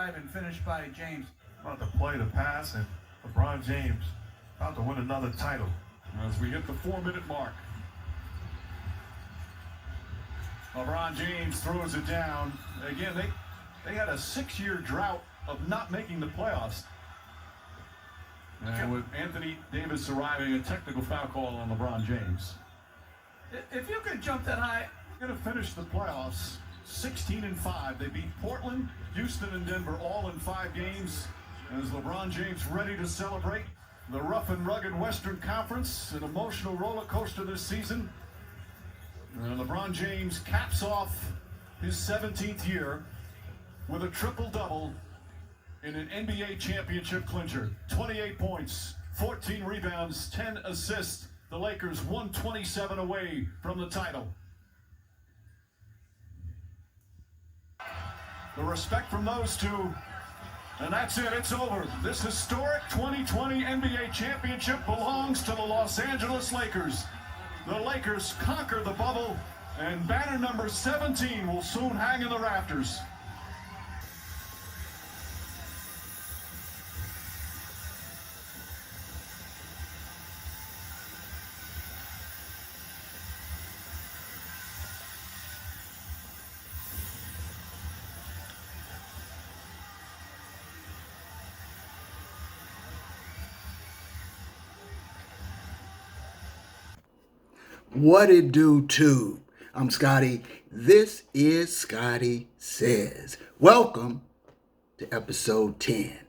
drive and finished by James. About to play the pass, and LeBron James about to win another title. As we hit the 4-minute mark. LeBron James throws it down. Again, they had a 6-year drought of not making the playoffs. And with Anthony Davis arriving, a technical foul call on LeBron James. If you could jump that high. Going to finish the playoffs 16-5. They beat Portland, Houston, and Denver all in 5 games. As LeBron James ready to celebrate the rough and rugged Western Conference, an emotional roller coaster this season. And LeBron James caps off his 17th year with a triple-double in an NBA championship clincher. 28 points, 14 rebounds, 10 assists. The Lakers 127 away from the title. The respect from those two. And that's it, it's over. This historic 2020 NBA championship belongs to the Los Angeles Lakers. The Lakers conquer the bubble, and banner number 17 will soon hang in the rafters. What it do, too? I'm Scotty. This is Scotty Says. Welcome to episode 10.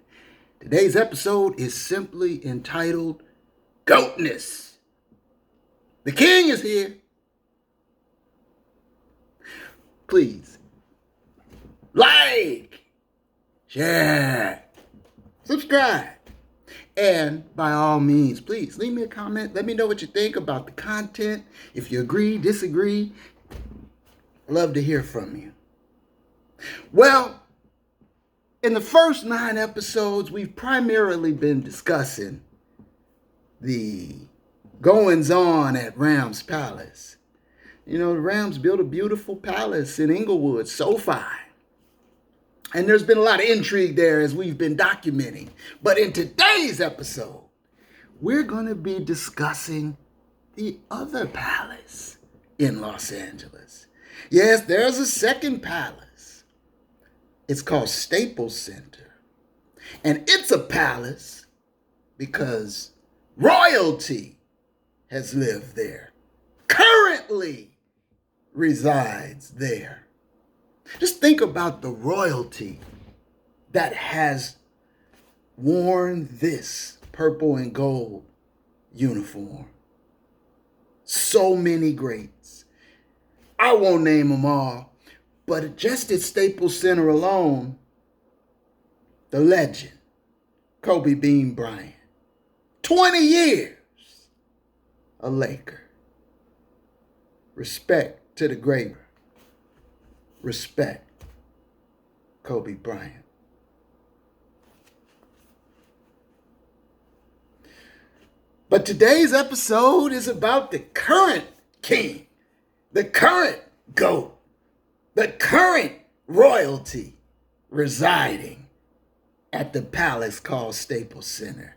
Today's episode is simply entitled GOATNESS. The king is here. Please like, share, subscribe. And by all means, please leave me a comment. Let me know what you think about the content. If you agree, disagree, I'd love to hear from you. Well, in the first 9 episodes, we've primarily been discussing the goings-on at Rams Palace. You know, the Rams built a beautiful palace in Inglewood, SoFi. And there's been a lot of intrigue there as we've been documenting. But in today's episode, we're going to be discussing the other palace in Los Angeles. Yes, there's a second palace. It's called Staples Center. And it's a palace because royalty has lived there, currently resides there. Just think about the royalty that has worn this purple and gold uniform. So many greats. I won't name them all, but just at Staples Center alone, the legend, Kobe Bean Bryant, 20 years, a Laker. Respect to the greater. Respect, Kobe Bryant. But today's episode is about the current king, the current GOAT, the current royalty residing at the palace called Staples Center.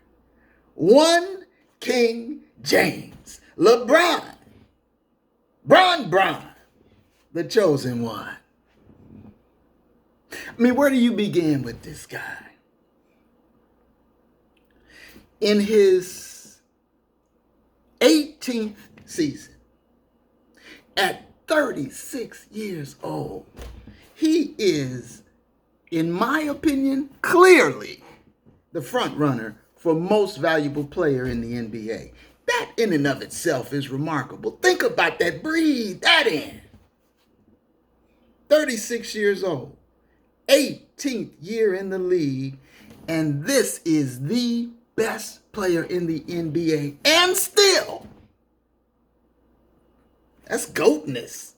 One King James, LeBron, Bron, the chosen one. I mean, where do you begin with this guy? In his 18th season, at 36 years old, he is, in my opinion, clearly the front runner for most valuable player in the NBA. That in and of itself is remarkable. Think about that. Breathe that in. 36 years old. 18th year in the league, and this is the best player in the NBA, and still, that's GOATNESS,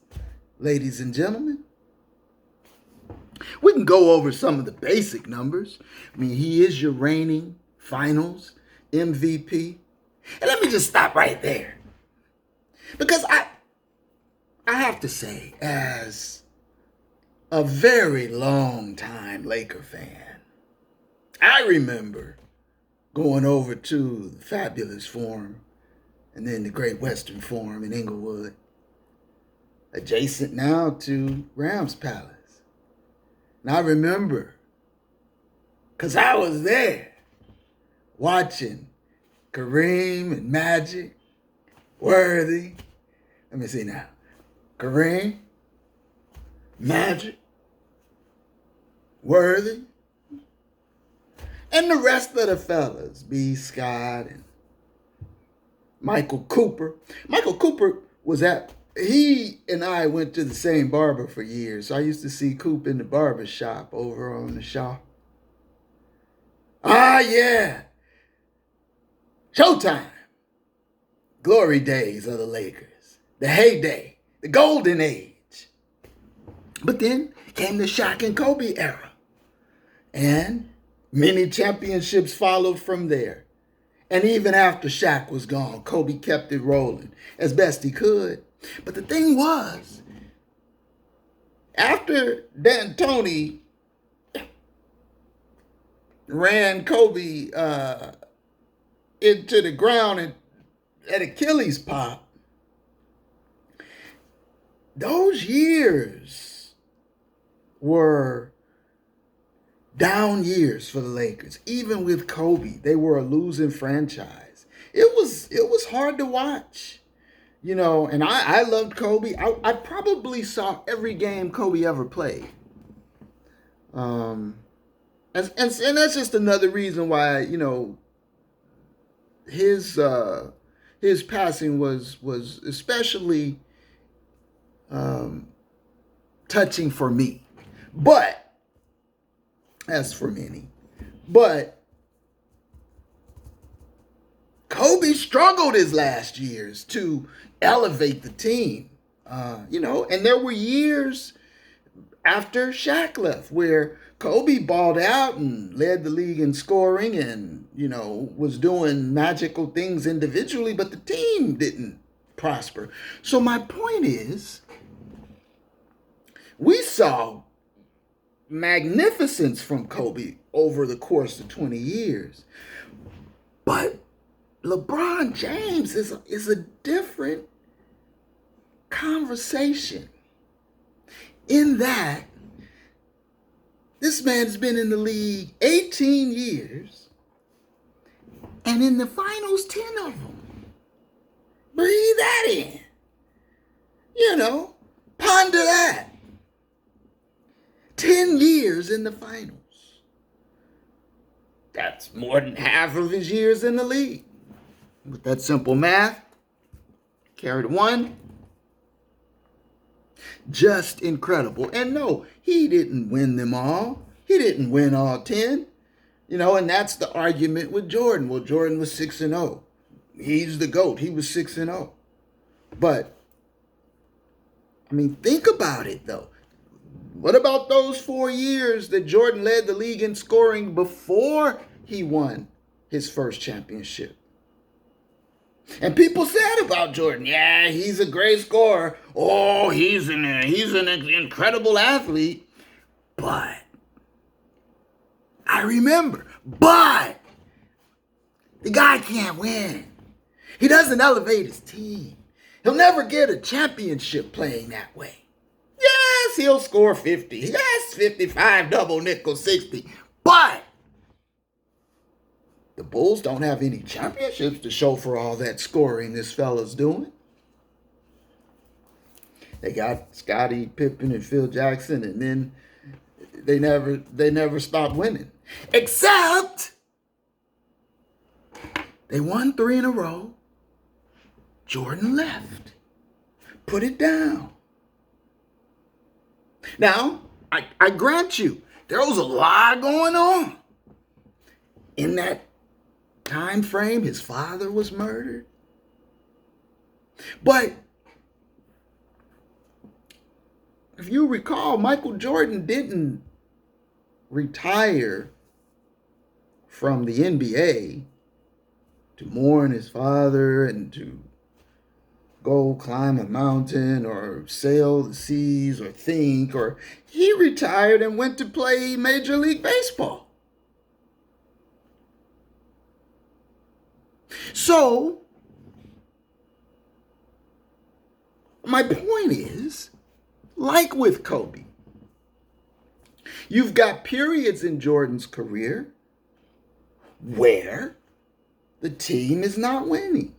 ladies and gentlemen. We can go over some of the basic numbers. I mean, he is your reigning finals MVP. And let me just stop right there, because I have to say, as a very long time Laker fan, I remember going over to the Fabulous Forum and then the Great Western Forum in Inglewood, adjacent now to Rams Palace. And I remember, because I was there, watching Kareem and Magic, Worthy. Let me see now. Kareem, Magic, Worthy, and the rest of the fellas, B. Scott and Michael Cooper. Michael Cooper he and I went to the same barber for years. So I used to see Coop in the barber shop over on the Shaw. Ah, yeah. Showtime. Glory days of the Lakers. The heyday. The golden age. But then came the Shaq and Kobe era. And many championships followed from there. And even after Shaq was gone, Kobe kept it rolling as best he could. But the thing was, after D'Antoni ran Kobe into the ground and at Achilles pop, those years were down years for the Lakers. Even with Kobe, they were a losing franchise. It was hard to watch. You know, and I loved Kobe. I probably saw every game Kobe ever played. And that's just another reason why, you know, his passing was especially touching for me. But as for many. But Kobe struggled his last years to elevate the team, you know, and there were years after Shaq left where Kobe balled out and led the league in scoring and, you know, was doing magical things individually, but the team didn't prosper. So my point is, we saw magnificence from Kobe over the course of 20 years, but LeBron James is a different conversation in that this man's been in the league 18 years and in the finals 10 of them. Breathe that in. You know, ponder that. 10 years in the finals. That's more than half of his years in the league. With that simple math, carried one. Just incredible. And no, he didn't win them all. He didn't win all 10. You know, and that's the argument with Jordan. Well, Jordan was 6-0. He's the GOAT. He was 6-0. But, I mean, think about it, though. What about those 4 years that Jordan led the league in scoring before he won his first championship? And people said about Jordan, yeah, he's a great scorer. Oh, he's an incredible athlete. But I remember, the guy can't win. He doesn't elevate his team. He'll never get a championship playing that way. Yes, he'll score 50. Yes, 55, double nickel, 60. But the Bulls don't have any championships to show for all that scoring this fella's doing. They got Scottie Pippen and Phil Jackson, and then they never stopped winning. Except they won 3 in a row. Jordan left. Put it down. Now, I grant you, there was a lot going on in that time frame. His father was murdered. But if you recall, Michael Jordan didn't retire from the NBA to mourn his father and to go climb a mountain or sail the seas or think, or he retired and went to play Major League Baseball. So, my point is, like with Kobe, you've got periods in Jordan's career where the team is not winning,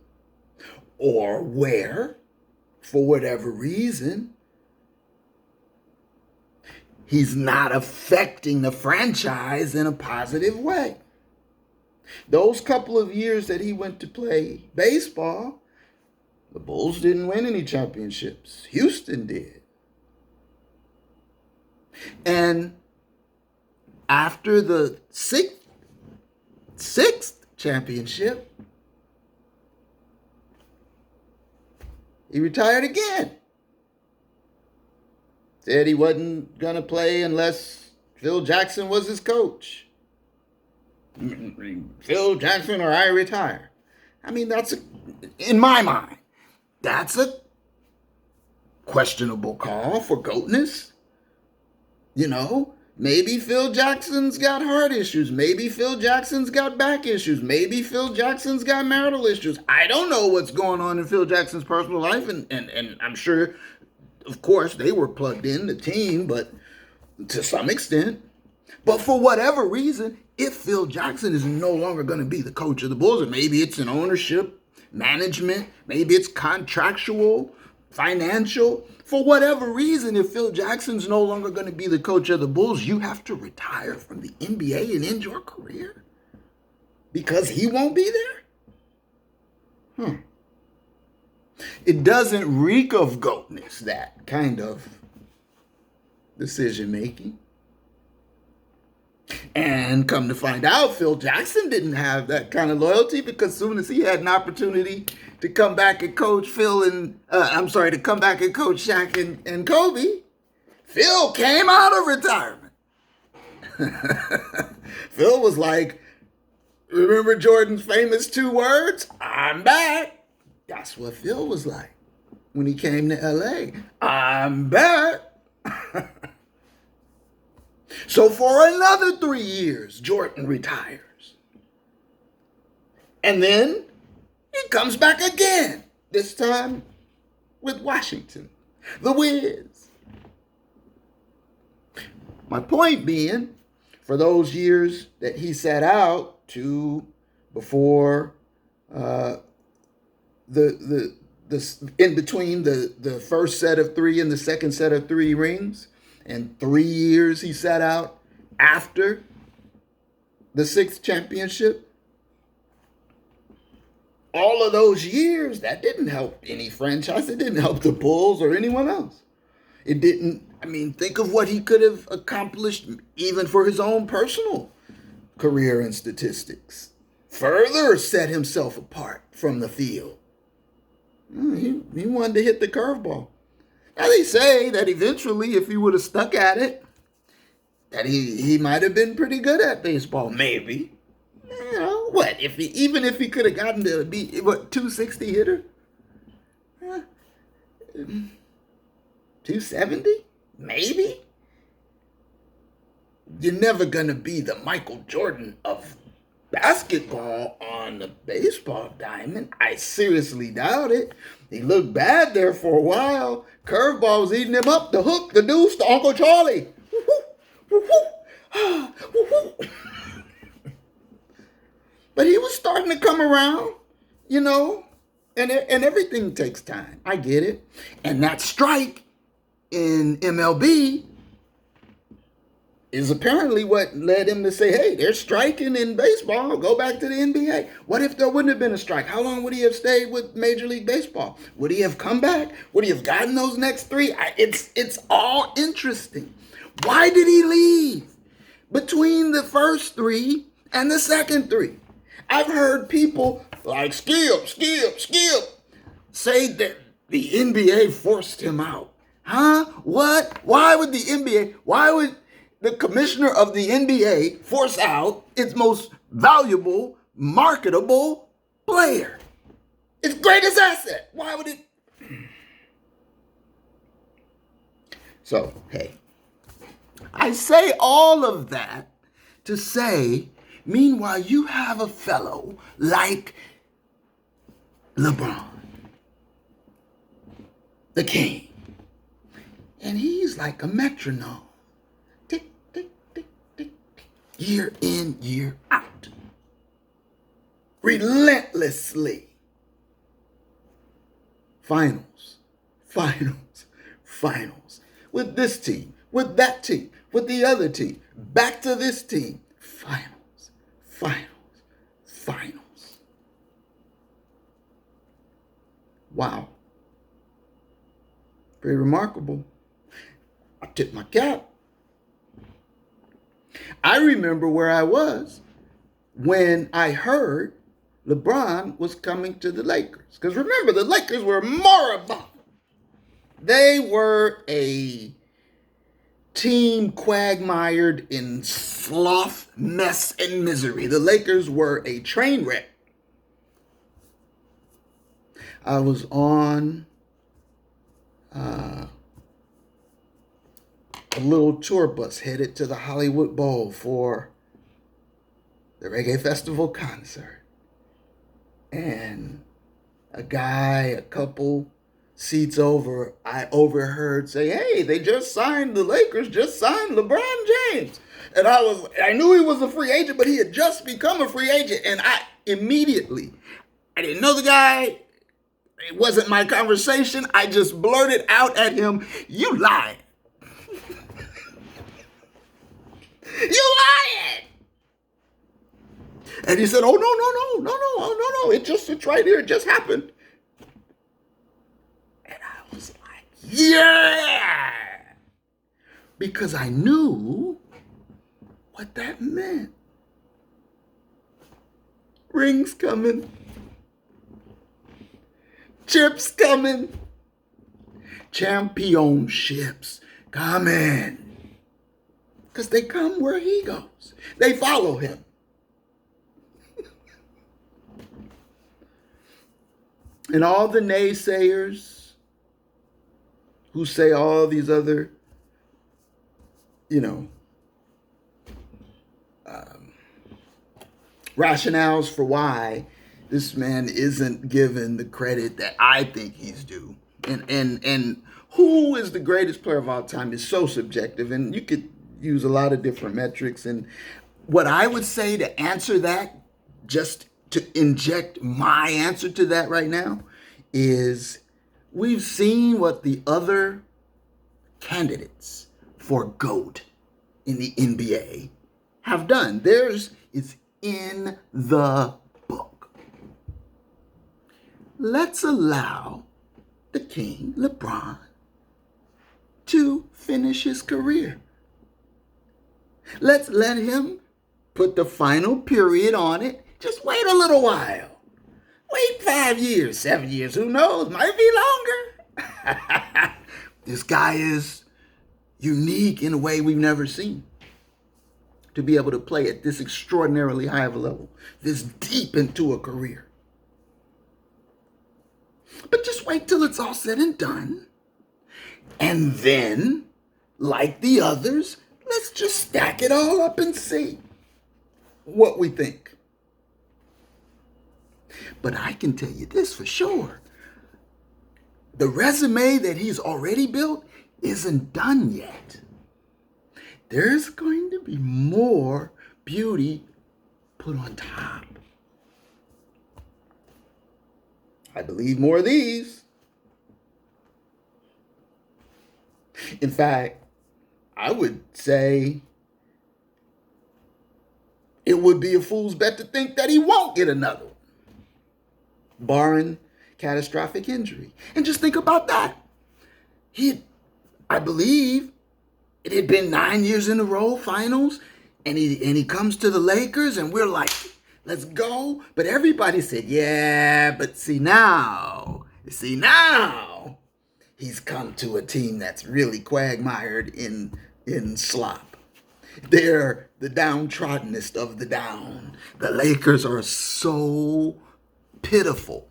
or where, for whatever reason, he's not affecting the franchise in a positive way. Those couple of years that he went to play baseball, the Bulls didn't win any championships. Houston did. And after the sixth championship, he retired again. Said he wasn't going to play unless Phil Jackson was his coach. Phil Jackson or I retire. I mean, in my mind, that's a questionable call for GOATNESS. You know, maybe Phil Jackson's got heart issues. Maybe Phil Jackson's got back issues. Maybe Phil Jackson's got marital issues. I don't know what's going on in Phil Jackson's personal life, and I'm sure, of course, they were plugged in, the team, but to some extent. But for whatever reason, if Phil Jackson is no longer going to be the coach of the Bulls, or maybe it's an ownership, management, maybe it's contractual, financial, for whatever reason, if Phil Jackson's no longer going to be the coach of the Bulls, you have to retire from the NBA and end your career because he won't be there? It doesn't reek of GOATNESS, that kind of decision making. And come to find out, Phil Jackson didn't have that kind of loyalty, because as soon as he had an opportunity to come back and coach to come back and coach Shaq and Kobe, Phil came out of retirement. Phil was like, remember Jordan's famous 2 words? I'm back. That's what Phil was like when he came to LA. I'm back. So for another 3 years, Jordan retires. And then he comes back again, this time with Washington, the Wiz. My point being, for those years that he sat out to before in between the first set of 3 and the second set of 3 rings, and 3 years he sat out after the 6th championship. All of those years, that didn't help any franchise. It didn't help the Bulls or anyone else. It didn't, think of what he could have accomplished even for his own personal career and statistics. Further set himself apart from the field. He wanted to hit the curveball. Now they say that eventually, if he would have stuck at it, that he might have been pretty good at baseball. Maybe. You know, what? Even if he could have gotten to be, 260 hitter? 270? Maybe. You're never going to be the Michael Jordan of basketball on the baseball diamond. I seriously doubt it. He looked bad there for a while. Curveball was eating him up. The hook, the deuce, the Uncle Charlie. But he was starting to come around, and everything takes time. I get it. And that strike in MLB is apparently what led him to say, hey, they're striking in baseball. Go back to the NBA. What if there wouldn't have been a strike? How long would he have stayed with Major League Baseball? Would he have come back? Would he have gotten those next 3? It's all interesting. Why did he leave between the first 3 and the second 3? I've heard people like Skip, say that the NBA forced him out. Huh? What? Why would the commissioner of the NBA force out its most valuable, marketable player? Its greatest asset. Why would it? So, hey, I say all of that to say, meanwhile, you have a fellow like LeBron, the king. And he's like a metronome. Tick, tick, tick, tick, tick. Year in, year out. Relentlessly. Finals, finals, finals. With this team, with that team, with the other team. Back to this team. Finals, finals, finals. Wow. Very remarkable. I tip my cap. I remember where I was when I heard LeBron was coming to the Lakers. Because remember, the Lakers were moribund. They were a team quagmired in sloth, mess, and misery. The Lakers were a train wreck. I was on a little tour bus headed to the Hollywood Bowl for the Reggae Festival concert. And a guy, a couple seats over, I overheard say, "Hey, they just signed, the Lakers just signed LeBron James." And I knew he was a free agent, but he had just become a free agent. And I didn't know the guy. It wasn't my conversation. I just blurted out at him, "You lying. You lying." And he said, "Oh, no. It's right here. It just happened." And I was like, yeah. Because I knew what that meant. Rings coming. Chips coming. Championships coming. Because they come where he goes. They follow him. And all the naysayers who say all these other, rationales for why this man isn't given the credit that I think he's due. And who is the greatest player of all time is so subjective, and you could use a lot of different metrics. And what I would say to answer that, just to inject my answer to that right now, is we've seen what the other candidates for GOAT in the NBA have done. Theirs is in the book. Let's allow the king, LeBron, to finish his career. Let's let him put the final period on it. Just wait a little while. Wait 5 years, 7 years, who knows? Might be longer. This guy is unique in a way we've never seen. To be able to play at this extraordinarily high of a level, this deep into a career. But just wait till it's all said and done. And then, like the others, let's just stack it all up and see what we think. But I can tell you this for sure. The resume that he's already built isn't done yet. There's going to be more beauty put on top. I believe more of these. In fact, I would say it would be a fool's bet to think that he won't get another one, barring catastrophic injury. And just think about that. I believe it had been 9 years in a row finals, and he comes to the Lakers, and we're like, let's go. But everybody said, yeah, but see now, he's come to a team that's really quagmired in slop. They're the downtroddenest of the down. The Lakers are so pitiful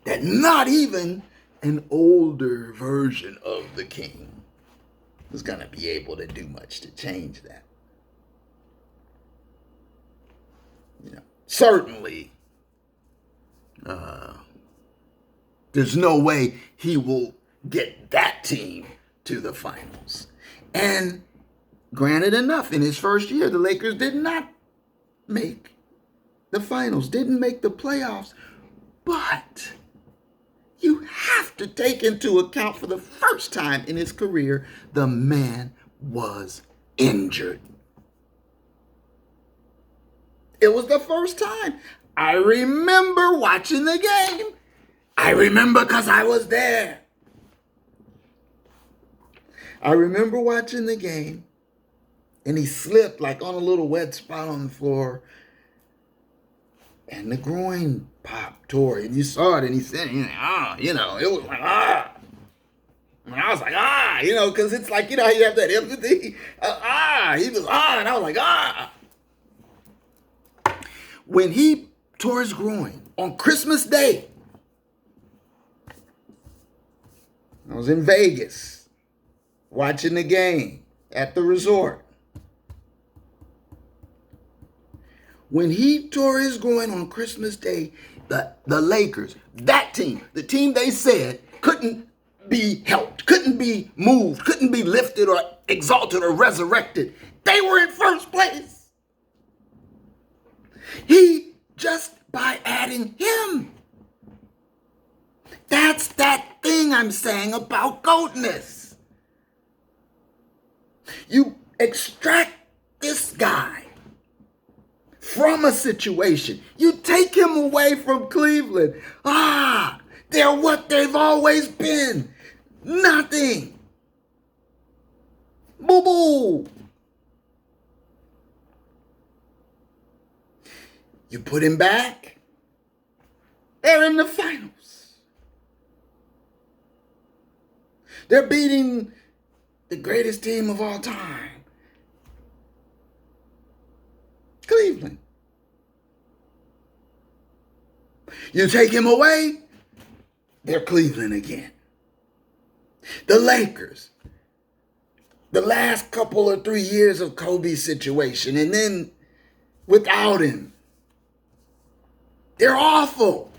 that not even an older version of the king is going to be able to do much to change that. Certainly, There's no way he will get that team to the finals. And granted enough, in his first year, the Lakers did not make the finals, didn't make the playoffs. But you have to take into account, for the first time in his career, the man was injured. It was the first time. I remember watching the game. I remember because I was there. I remember watching the game, and he slipped like on a little wet spot on the floor, and the groin pop tore, and you saw it, and he said, it was like, And I was like, because it's like, you have that empathy. He was, and I was like, When he tore his groin on Christmas Day, I was in Vegas watching the game at the resort. When he tore his groin on Christmas Day, the Lakers, that team, the team they said couldn't be helped, couldn't be moved, couldn't be lifted or exalted or resurrected, they were in first place. He, just by adding him. That's that thing I'm saying about GOATNESS. You extract this guy from a situation. You take him away from Cleveland. They're what they've always been. Nothing. Boo-boo. You put him back, they're in the finals. They're beating the greatest team of all time, Cleveland. You take him away, they're Cleveland again. The Lakers, the last couple or 3 years of Kobe's situation, and then without him, they're awful.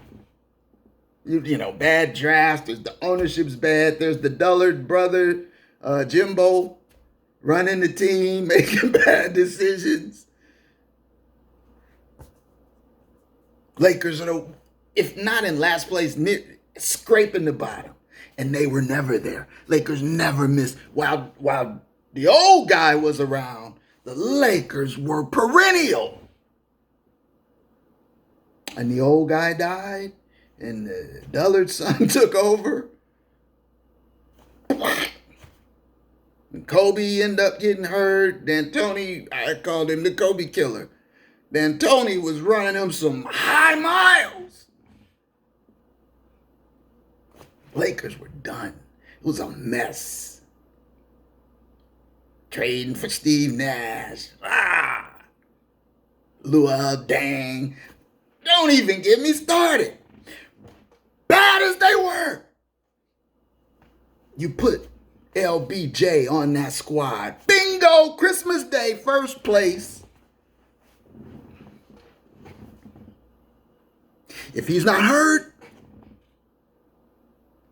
Bad draft. There's the ownership's bad. There's the Dullard brother, Jimbo, running the team, making bad decisions. Lakers are, if not in last place, scraping the bottom. And they were never there. Lakers never missed. While the old guy was around, the Lakers were perennial. And the old guy died, and the Dullard's son took over. And Kobe ended up getting hurt. D'Antoni, I called him the Kobe killer. D'Antoni was running him some high miles. Lakers were done. It was a mess. Trading for Steve Nash. Luol Deng. Don't even get me started. Bad as they were. You put LBJ on that squad. Bingo! Christmas Day, first place. If he's not hurt,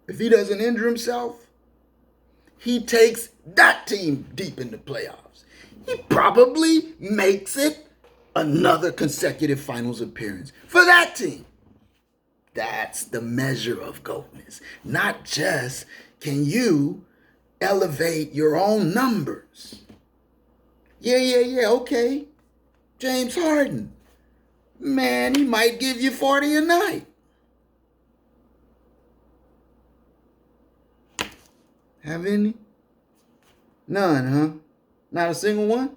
if he doesn't injure himself, he takes that team deep in the playoffs. He probably makes it another consecutive finals appearance for that team. That's the measure of GOATNESS. Not just can you elevate your own numbers. Yeah, okay. James Harden. Man, he might give you 40 a night. Have any? None, huh? Not a single one?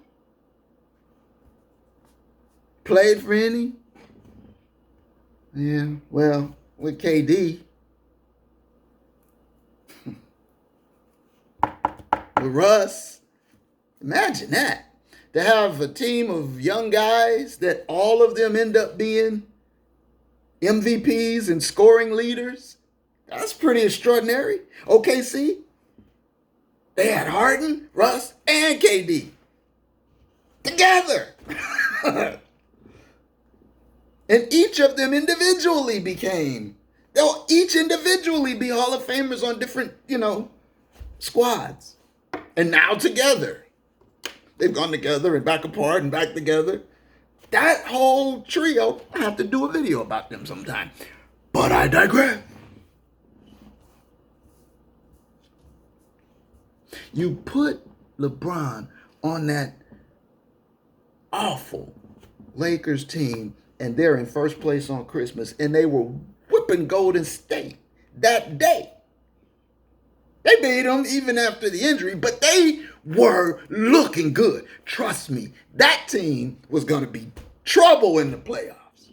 Played for any? Yeah, well, with KD. With Russ. Imagine that. To have a team of young guys that all of them end up being MVPs and scoring leaders. That's pretty extraordinary. OKC, they had Harden, Russ, and KD together. And each of them individually became They'll each individually be Hall of Famers on different, squads. And now together. They've gone together and back apart and back together. That whole trio, I have to do a video about them sometime. But I digress. You put LeBron on that awful Lakers team, and they're in first place on Christmas, and they were whipping Golden State that day. They beat them even after the injury, but they were looking good. Trust me, that team was going to be trouble in the playoffs,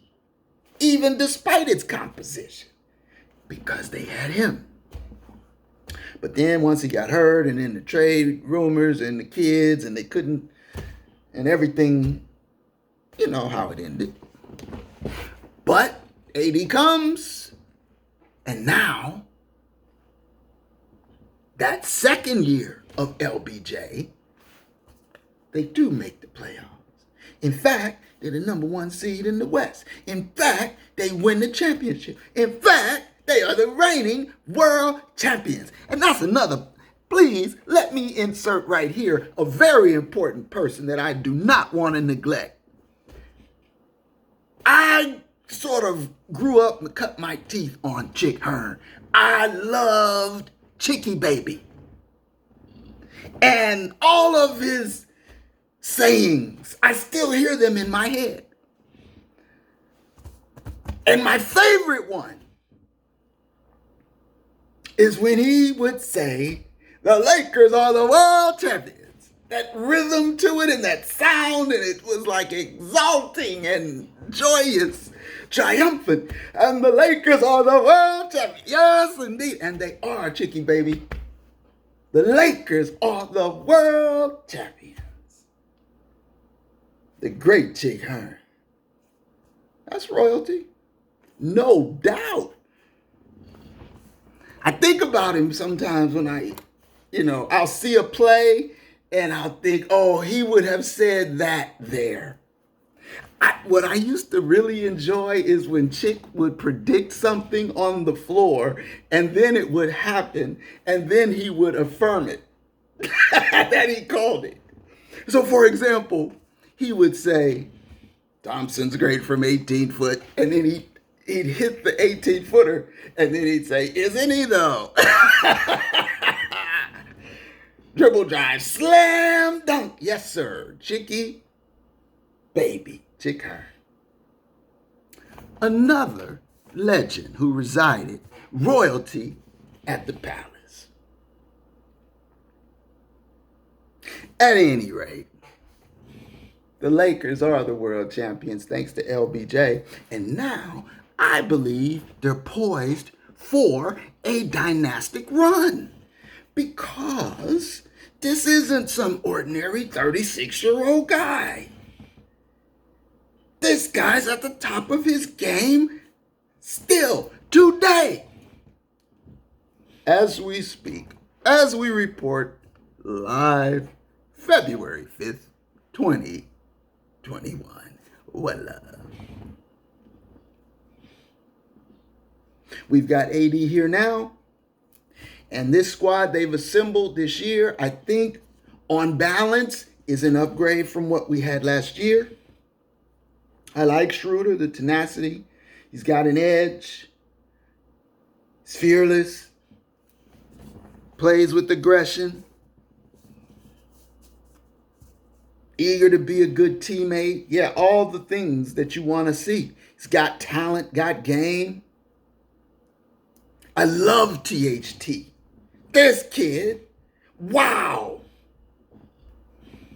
even despite its composition, because they had him. But then once he got hurt, and then the trade rumors and the kids, and they couldn't, and everything, you know how it ended. But AD comes, and now, that second year of LBJ, they do make the playoffs. In fact, they're the number 1 seed in the West. In fact, they win the championship. In fact, they are the reigning world champions. And that's another, please let me insert right here a very important person that I do not want to neglect. I sort of grew up and cut my teeth on Chick Hearn. I loved Chicky Baby. And all of his sayings, I still hear them in my head. And my favorite one is when he would say, the Lakers are the world champions. That rhythm to it and that sound, and it was like exalting and joyous, triumphant. And the Lakers are the world champions. Yes, indeed. And they are, Chicky Baby. The Lakers are the world champions. The great Chick Hearn. That's royalty. No doubt. I think about him sometimes when I'll see a play and I'll think, oh, he would have said that there. What I used to really enjoy is when Chick would predict something on the floor, and then it would happen, and then he would affirm it, that he called it. So, for example, he would say, Thompson's great from 18 foot, and then he'd hit the 18-footer, and then he'd say, isn't he though? Dribble drive, slam dunk. Yes, sir. Chicky Baby. Chick Hearn. Another legend who resided royalty at the palace. At any rate, the Lakers are the world champions thanks to LBJ. And now I believe they're poised for a dynastic run. Because this isn't some ordinary 36-year-old guy. This guy's at the top of his game still today. As we speak, as we report live February 5th, 2021. Voila. We've got AD here now. And this squad they've assembled this year, I think, on balance, is an upgrade from what we had last year. I like Schroeder, the tenacity. He's got an edge. He's fearless. Plays with aggression. Eager to be a good teammate. Yeah, all the things that you want to see. He's got talent, got game. I love THT. This kid, wow.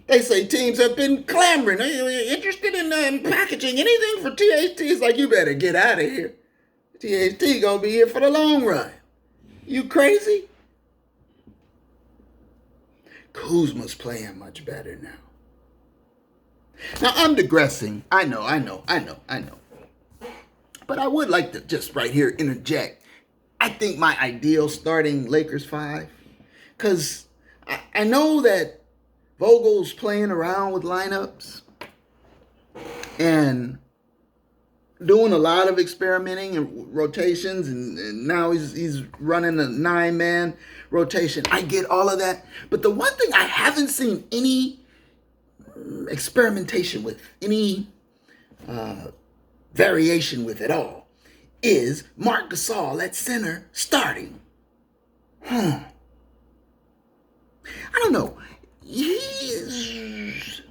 They say teams have been clamoring. Are you interested in packaging anything for THT? It's like, you better get out of here. THT gonna be here for the long run. You crazy? Kuzma's playing much better now. Now, I'm digressing. I know. But I would like to just right here interject. I think my ideal starting Lakers 5, because I know that Vogel's playing around with lineups, and doing a lot of experimenting and rotations, and now he's running a 9-man rotation. I get all of that. But the one thing I haven't seen any experimentation with, any variation with at all, is Marc Gasol at center starting. I don't know. He's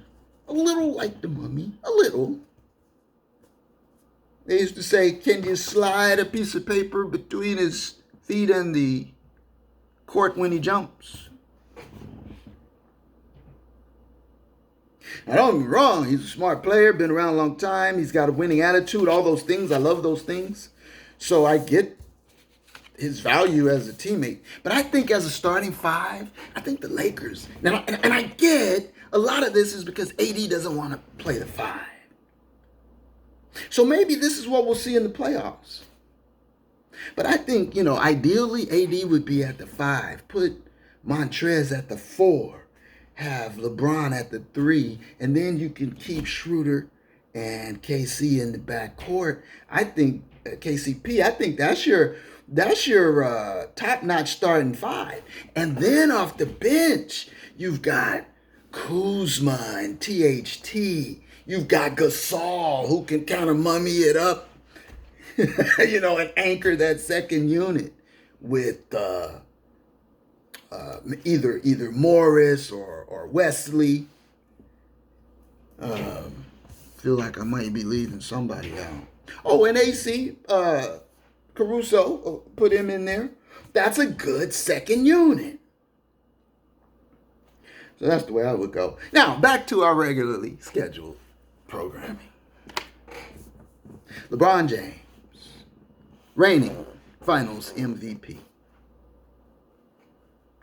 a little like the Mummy. A little. They used to say, can you slide a piece of paper between his feet and the court when he jumps? Now, don't get me wrong, he's a smart player, been around a long time, he's got a winning attitude, all those things. I love those things. So I get his value as a teammate. But I think as a starting 5, I think the Lakers, now, and I get a lot of this is because AD doesn't want to play the 5. So maybe this is what we'll see in the playoffs. But I think, ideally AD would be at the 5. Put Montrez at the 4. Have LeBron at the 3. And then you can keep Schroeder and KC in the backcourt. I think KCP, I think that's your top-notch starting 5. And then off the bench, you've got Kuzma and THT. You've got Gasol, who can kind of mummy it up, and anchor that second unit with either Morris or Wesley. Feel like I might be leaving somebody out. Oh, and AC Caruso, put him in there. That's a good second unit. So that's the way I would go. Now, back to our regularly scheduled programming. LeBron James, reigning Finals MVP.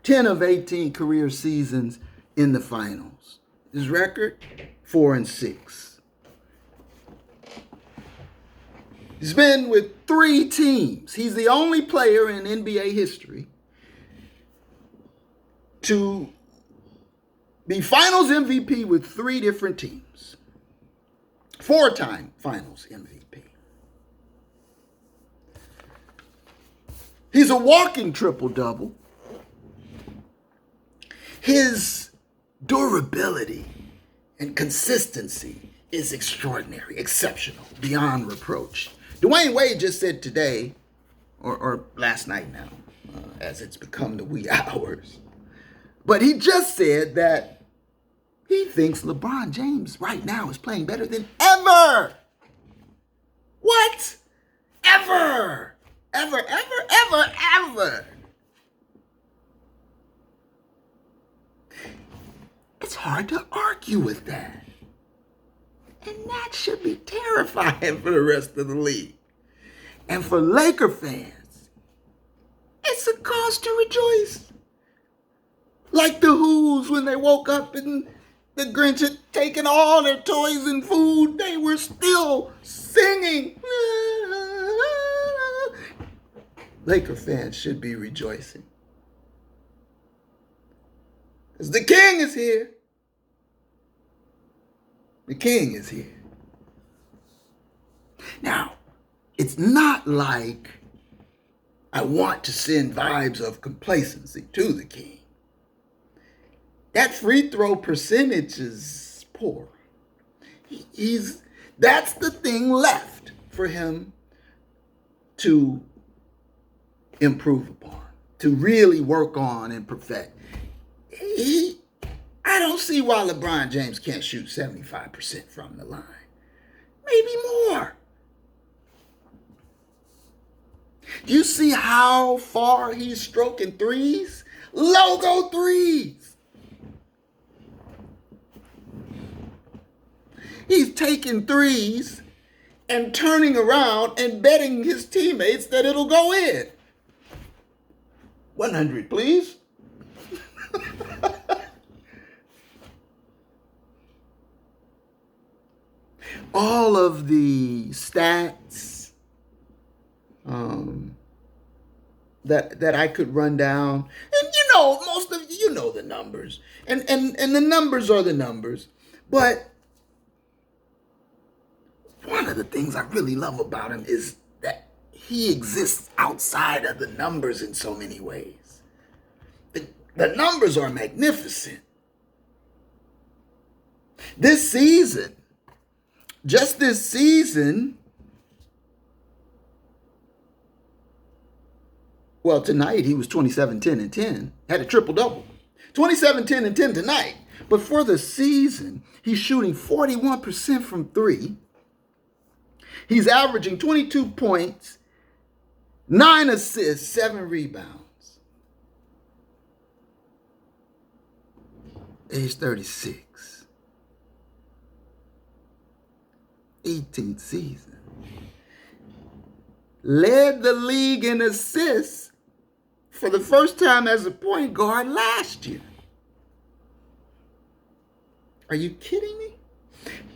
10 of 18 career seasons in the finals. His record, 4-6. He's been with 3 teams. He's the only player in NBA history to be Finals MVP with 3 different teams. 4-time Finals MVP. He's a walking triple-double. His durability and consistency is extraordinary, exceptional, beyond reproach. Dwayne Wade just said today, or last night now, as it's become the wee hours, but he just said that he thinks LeBron James right now is playing better than ever. What? Ever. Ever. It's hard to argue with that. And that should be terrifying for the rest of the league. And for Laker fans, it's a cause to rejoice. Like the Who's when they woke up and the Grinch had taken all their toys and food, they were still singing. Laker fans should be rejoicing. Because the King is here. The King is here. Now, it's not like I want to send vibes of complacency to the King. That free throw percentage is poor. That's the thing left for him to improve upon, to really work on and perfect. I don't see why LeBron James can't shoot 75% from the line. Maybe more. Do you see how far he's stroking threes? Logo threes. He's taking threes and turning around and betting his teammates that it'll go in. 100, please. All of the stats that I could run down, and most of the numbers, and the numbers are the numbers, but one one of the things I really love about him is that he exists outside of the numbers in so many ways. The numbers are magnificent. This season, just this season, well, tonight he was 27, 10, and 10. Had a triple-double. 27, 10, and 10 tonight. But for the season, he's shooting 41% from three. He's averaging 22 points, 9 assists, 7 rebounds. Age 36. 18th season. Led the league in assists for the first time as a point guard last year. Are you kidding me?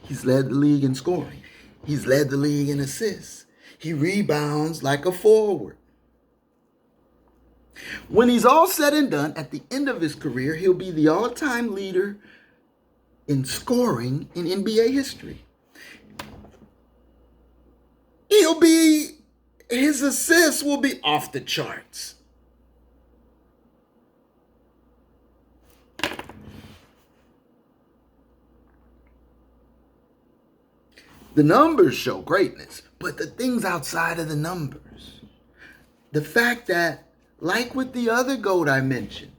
He's led the league in scoring. He's led the league in assists. He rebounds like a forward. When he's all said and done, at the end of his career, he'll be the all-time leader in scoring in NBA history. His assists will be off the charts. The numbers show greatness, but the things outside of the numbers, the fact that, like with the other GOAT I mentioned,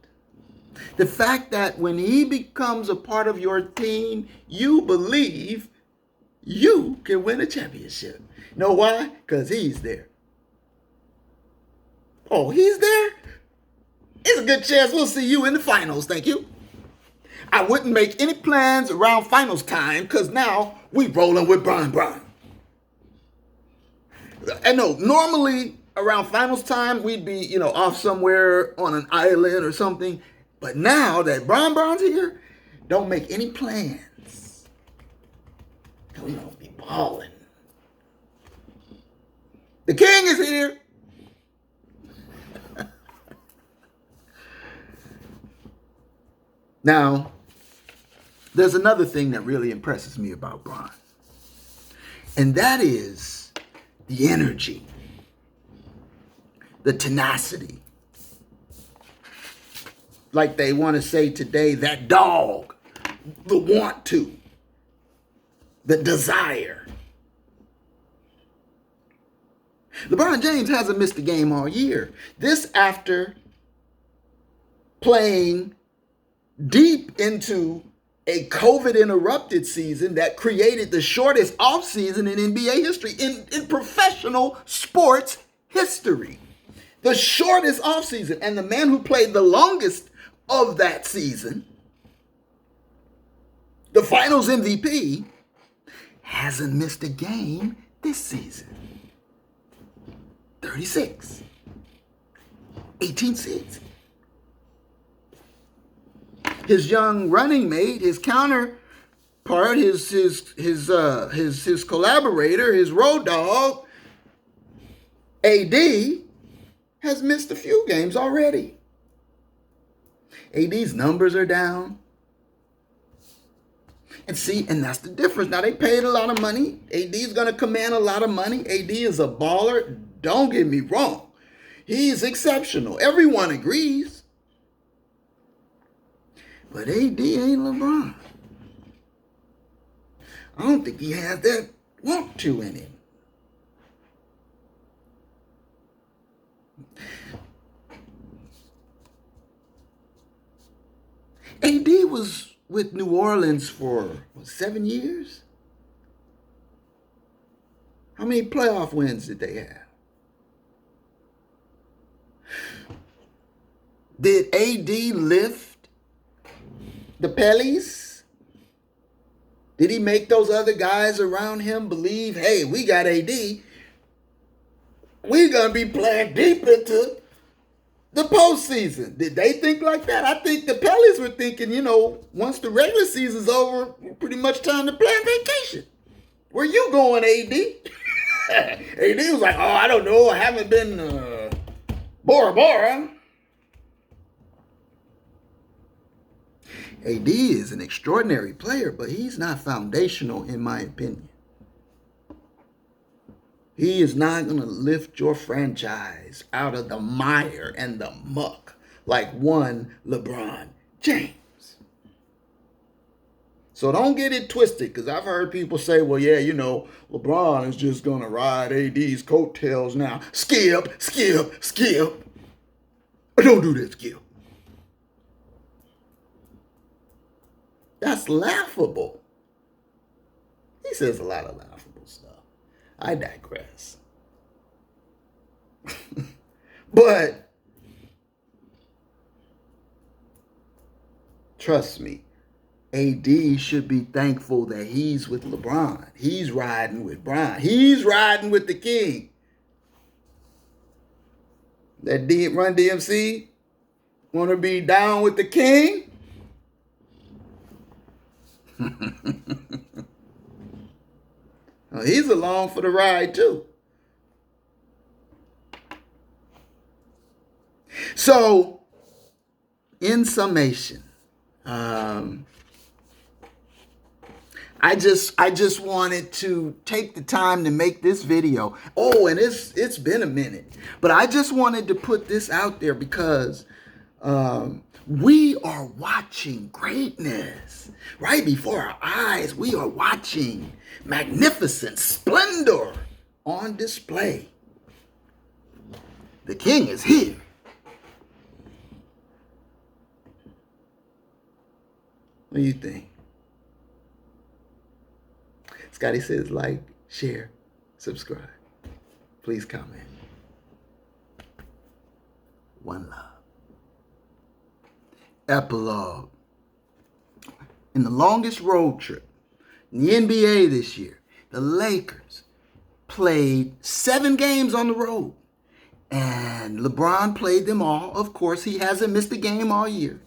the fact that when he becomes a part of your team, you believe you can win a championship. You know why? Because he's there. Oh, he's there? It's a good chance we'll see you in the finals, thank you. I wouldn't make any plans around finals time because now we rolling with Bron. And no, normally around finals time, we'd be, off somewhere on an island or something. But now that Bron's here, don't make any plans. We don't be balling. The king is here. Now, there's another thing that really impresses me about Bron. And that is the energy, the tenacity. Like they want to say today, that dog, the want to, the desire. LeBron James hasn't missed a game all year. This after playing deep into a COVID-interrupted season that created the shortest offseason in NBA history, in professional sports history. The shortest offseason. And the man who played the longest of that season, the finals MVP, hasn't missed a game this season. 36. 18-6. His young running mate, his counterpart, his collaborator, his road dog, AD, has missed a few games already. AD's numbers are down. And that's the difference. Now, they paid a lot of money. AD's going to command a lot of money. AD is a baller. Don't get me wrong. He's exceptional. Everyone agrees. But AD ain't LeBron. I don't think he has that want to in him. AD was with New Orleans for 7 years? How many playoff wins did they have? Did AD lift the Pellies? Did he make those other guys around him believe, hey, we got AD, we're going to be playing deep into the postseason? Did they think like that? I think the Pellies were thinking, once the regular season's over, pretty much time to plan vacation. Where you going, AD? AD was like, I don't know. I haven't been Bora Bora. AD is an extraordinary player, but he's not foundational in my opinion. He is not going to lift your franchise out of the mire and the muck like one LeBron James. So don't get it twisted, because I've heard people say, well, yeah, you know, LeBron is just going to ride AD's coattails now. Skip. Don't do that, Skip. That's laughable. He says a lot of laughable stuff. I digress. But trust me, AD should be thankful that he's with LeBron. He's riding with Bron. He's riding with the king. That Run DMC want to be down with the king? Well, he's along for the ride too. So, in summation, I just wanted to take the time to make this video. Oh, and it's been a minute, but I just wanted to put this out there because we are watching greatness right before our eyes. We are watching magnificent splendor on display. The king is here. What do you think? Scotty says like, share, subscribe. Please comment. One love. Epilogue. In the longest road trip in the NBA this year, the Lakers played 7 games on the road. And LeBron played them all. Of course, he hasn't missed a game all year.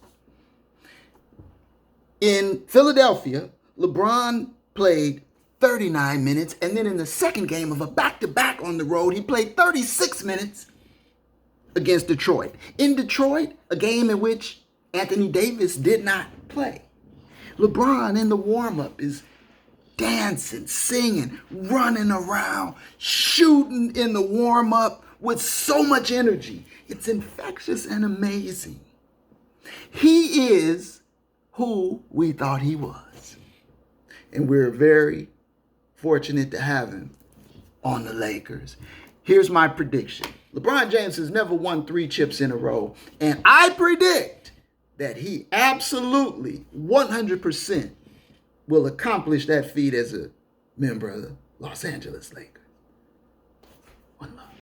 In Philadelphia, LeBron played 39 minutes, and then in the second game of a back-to-back on the road, he played 36 minutes against Detroit. In Detroit, a game in which Anthony Davis did not play. LeBron in the warm-up is dancing, singing, running around, shooting in the warm-up with so much energy. It's infectious and amazing. He is who we thought he was. And we're very fortunate to have him on the Lakers. Here's my prediction. LeBron James has never won 3 chips in a row. And I predict that he absolutely 100% will accomplish that feat as a member of the Los Angeles Lakers.